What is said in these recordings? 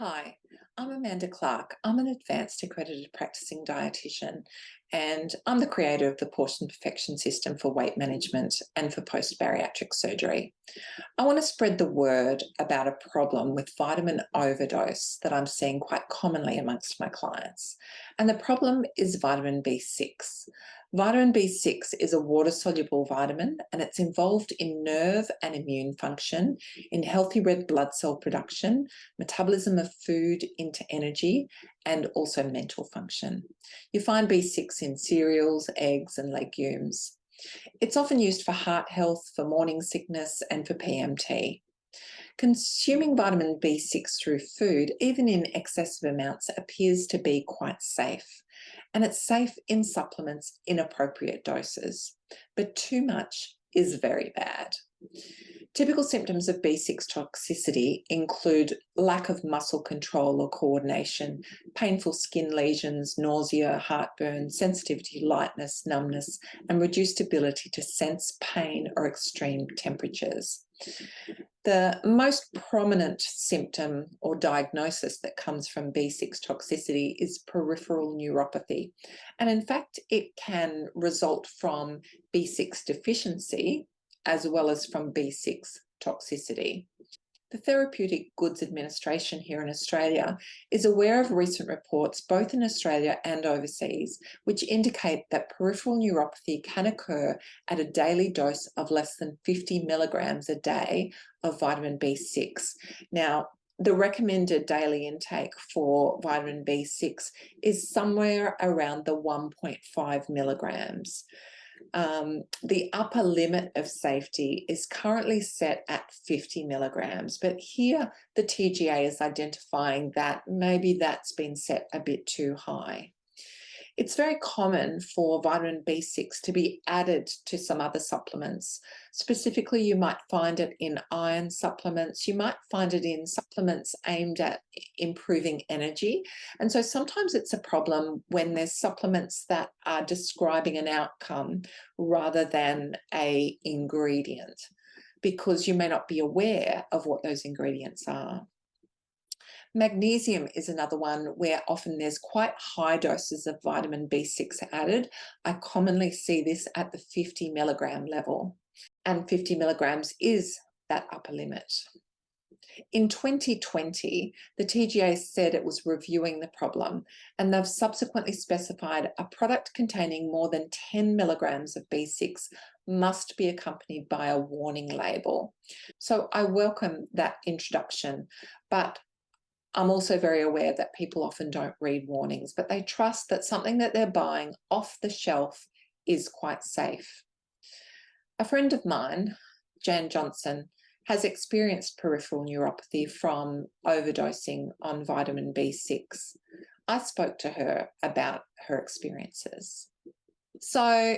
Hi, I'm Amanda Clark. I'm an advanced accredited practicing dietitian, and I'm the creator of the Portion Perfection system for weight management and for post-bariatric surgery. I want to spread the word about a problem with vitamin overdose that I'm seeing quite commonly amongst my clients. And the problem is vitamin B6. Vitamin B6 is a water-soluble vitamin, and it's involved in nerve and immune function, in healthy red blood cell production, metabolism of food into energy, and also mental function. You find B6 in cereals, eggs, and legumes. It's often used for heart health, for morning sickness, and for PMT. Consuming vitamin B6 through food, even in excessive amounts, appears to be quite safe. And it's safe in supplements in appropriate doses. But too much is very bad. Typical symptoms of B6 toxicity include lack of muscle control or coordination, painful skin lesions, nausea, heartburn, sensitivity, lightness, numbness, and reduced ability to sense pain or extreme temperatures. The most prominent symptom or diagnosis that comes from B6 toxicity is peripheral neuropathy. And in fact, it can result from B6 deficiency as well as from B6 toxicity. The Therapeutic Goods Administration here in Australia is aware of recent reports, both in Australia and overseas, which indicate that peripheral neuropathy can occur at a daily dose of less than 50 milligrams a day of vitamin B6. Now, the recommended daily intake for vitamin B6 is somewhere around the 1.5 milligrams. The upper limit of safety is currently set at 50 milligrams, but here the TGA is identifying that maybe that's been set a bit too high. It's very common for vitamin B6 to be added to some other supplements. Specifically, you might find it in iron supplements. You might find it in supplements aimed at improving energy. And so sometimes it's a problem when there's supplements that are describing an outcome rather than an ingredient, because you may not be aware of what those ingredients are. Magnesium is another one where often there's quite high doses of vitamin B6 added. I commonly see this at the 50 milligram level, and 50 milligrams is that upper limit. In 2020, the TGA said it was reviewing the problem, and they've subsequently specified a product containing more than 10 milligrams of B6 must be accompanied by a warning label. So I welcome that introduction, but I'm also very aware that people often don't read warnings, but they trust that something that they're buying off the shelf is quite safe. A friend of mine, Jan Johnson, has experienced peripheral neuropathy from overdosing on vitamin B6. I spoke to her about her experiences. So,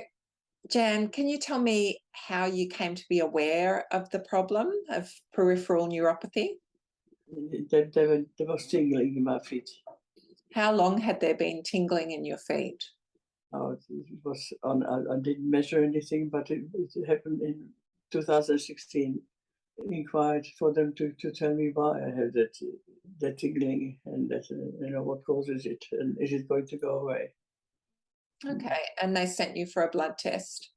Jan, can you tell me how you came to be aware of the problem of peripheral neuropathy? There was tingling in my feet. How long had there been tingling in your feet? Oh, it was on. I didn't measure anything, but it happened in 2016. Inquired for them to tell me why I have that tingling and that what causes it and is it going to go away? Okay, and they sent you for a blood test.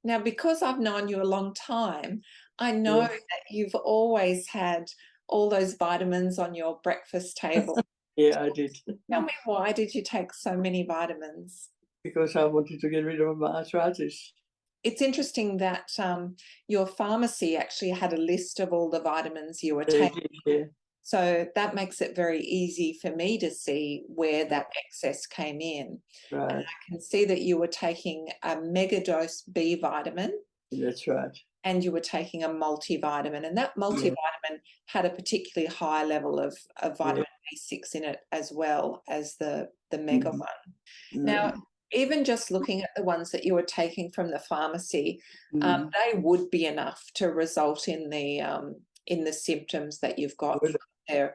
Now, because I've known you a long time, I know Yes. that you've always had all those vitamins on your breakfast table. Yeah, I did. Tell me, why did you take so many vitamins? Because I wanted to get rid of my arthritis. It's interesting that your pharmacy actually had a list of all the vitamins you were They taking. did, yeah. So that makes it very easy for me to see where that excess came in. Right. And I can see that you were taking a megadose B vitamin. That's right. And you were taking a multivitamin, and that multivitamin had a particularly high level of vitamin B6 in it, as well as the mega one. Now, even just looking at the ones that you were taking from the pharmacy, they would be enough to result in the symptoms that you've got there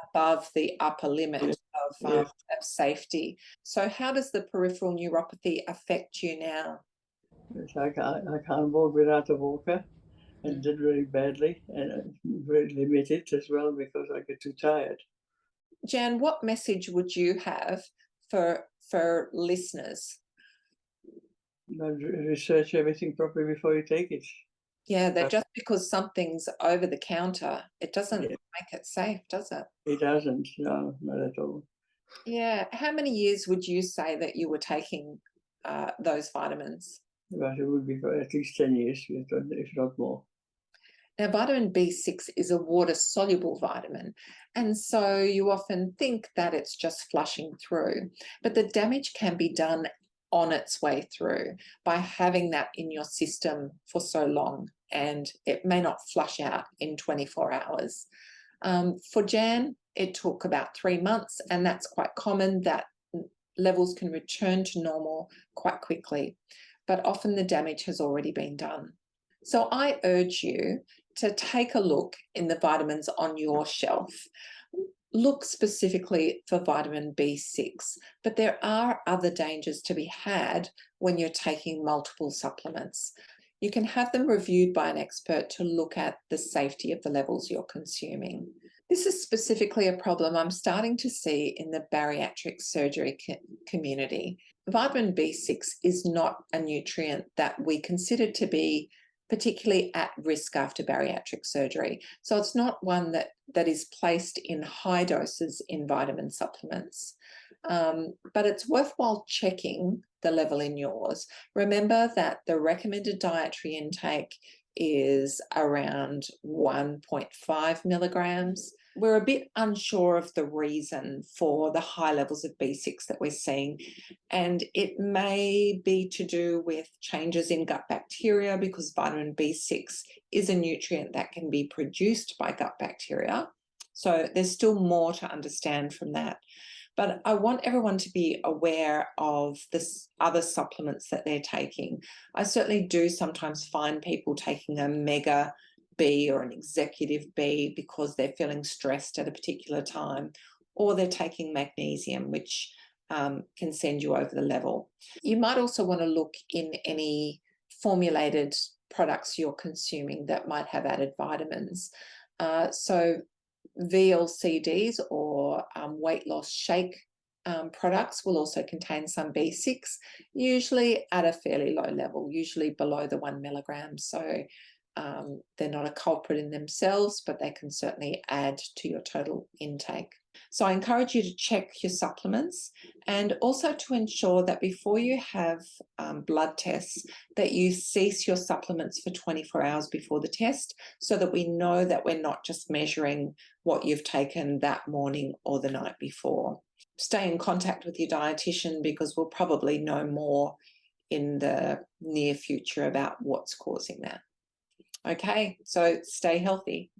above the upper limit of safety. So how does the peripheral neuropathy affect you now? I can't walk without a walker, and did really badly, and very limited as well because I get too tired. Jan, what message would you have for listeners? Research everything properly before you take it. Yeah, that just because something's over the counter, it doesn't Yeah. make it safe, does it? It doesn't, no, not at all. Yeah. How many years would you say that you were taking those vitamins? But it would be for at least 10 years, if not more. Now, vitamin B6 is a water-soluble vitamin, and so you often think that it's just flushing through, but the damage can be done on its way through by having that in your system for so long, and it may not flush out in 24 hours. For Jan, it took about 3 months, and that's quite common that levels can return to normal quite quickly, but often the damage has already been done. So I urge you to take a look in the vitamins on your shelf. Look specifically for vitamin B6, but there are other dangers to be had when you're taking multiple supplements. You can have them reviewed by an expert to look at the safety of the levels you're consuming. This is specifically a problem I'm starting to see in the bariatric surgery community. Vitamin B6 is not a nutrient that we consider to be particularly at risk after bariatric surgery. So it's not one that is placed in high doses in vitamin supplements. But it's worthwhile checking the level in yours. Remember that the recommended dietary intake is around 1.5 milligrams. We're a bit unsure of the reason for the high levels of B6 that we're seeing, and it may be to do with changes in gut bacteria, because vitamin B6 is a nutrient that can be produced by gut bacteria. So there's still more to understand from that. But I want everyone to be aware of the other supplements that they're taking. I certainly do sometimes find people taking a mega B or an executive B because they're feeling stressed at a particular time, or they're taking magnesium, which can send you over the level. You might also want to look in any formulated products you're consuming that might have added vitamins. So VLCDs or weight loss shake products will also contain some B6, usually at a fairly low level, usually below the 1 milligram. So they're not a culprit in themselves, but they can certainly add to your total intake. So I encourage you to check your supplements, and also to ensure that before you have blood tests, that you cease your supplements for 24 hours before the test, so that we know that we're not just measuring what you've taken that morning or the night before. Stay in contact with your dietitian, because we'll probably know more in the near future about what's causing that. Okay, so stay healthy.